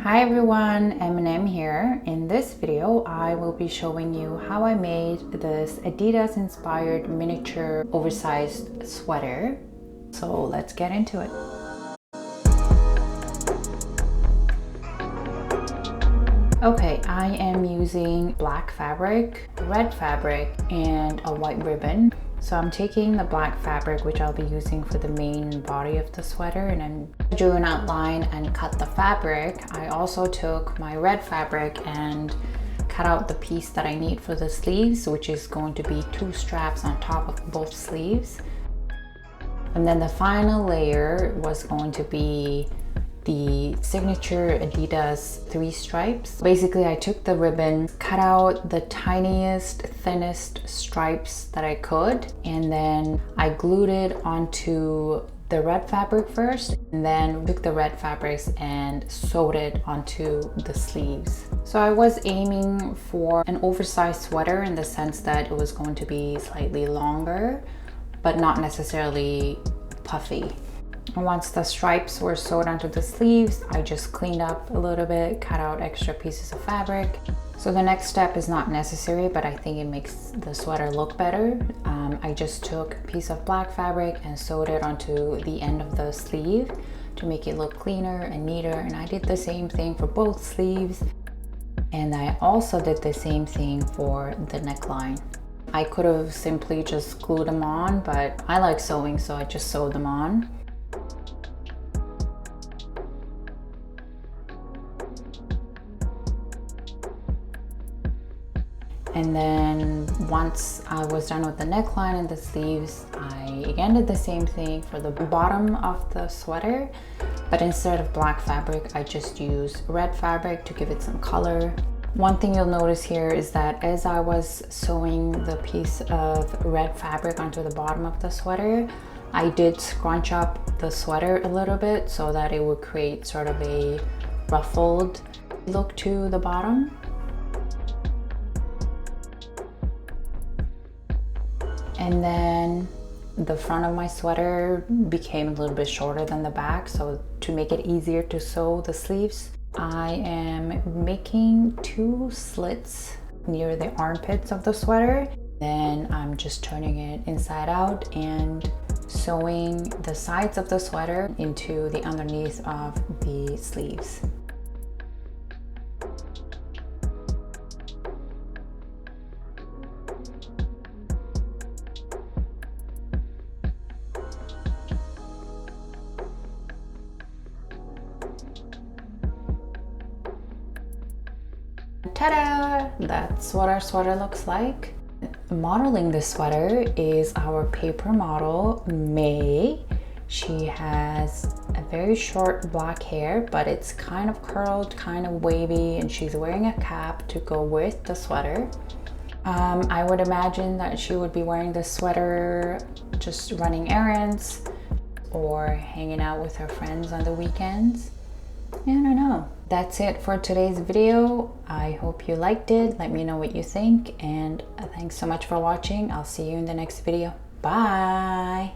Hi everyone, M here. In this video, I will be showing you how I made this Adidas inspired miniature oversized sweater. So let's get into it. Okay, I am using black fabric, red fabric, and a white ribbon. So I'm taking the black fabric, which I'll be using for the main body of the sweater, and then drew an outline and cut the fabric. I also took my red fabric and cut out the piece that I need for the sleeves, which is going to be 2 straps on top of both sleeves. And then the final layer was going to be the signature Adidas 3 stripes. Basically, I took the ribbon, cut out the tiniest, thinnest stripes that I could, and then I glued it onto the red fabric first, and then took the red fabrics and sewed it onto the sleeves. So I was aiming for an oversized sweater in the sense that it was going to be slightly longer, but not necessarily puffy. And once the stripes were sewed onto the sleeves, I just cleaned up a little bit, cut out extra pieces of fabric. So the next step is not necessary, but I think it makes the sweater look better. I just took a piece of black fabric and sewed it onto the end of the sleeve to make it look cleaner and neater. And I did the same thing for both sleeves. And I also did the same thing for the neckline. I could have simply just glued them on, but I like sewing, so I just sewed them on. And then once I was done with the neckline and the sleeves, I again did the same thing for the bottom of the sweater, but instead of black fabric, I just used red fabric to give it some color. One thing you'll notice here is that as I was sewing the piece of red fabric onto the bottom of the sweater, I did scrunch up the sweater a little bit so that it would create sort of a ruffled look to the bottom. And then the front of my sweater became a little bit shorter than the back, so to make it easier to sew the sleeves, I am making 2 slits near the armpits of the sweater. Then I'm just turning it inside out and sewing the sides of the sweater into the underneath of the sleeves. Ta-da! That's what our sweater looks like. Modeling this sweater is our paper model, May. She has a very short black hair, but it's kind of curled, kind of wavy, and she's wearing a cap to go with the sweater. I would imagine that she would be wearing this sweater just running errands or hanging out with her friends on the weekends. I don't know. That's it for today's video. I hope you liked it. Let me know what you think, and thanks so much for watching. I'll see you in the next video. Bye.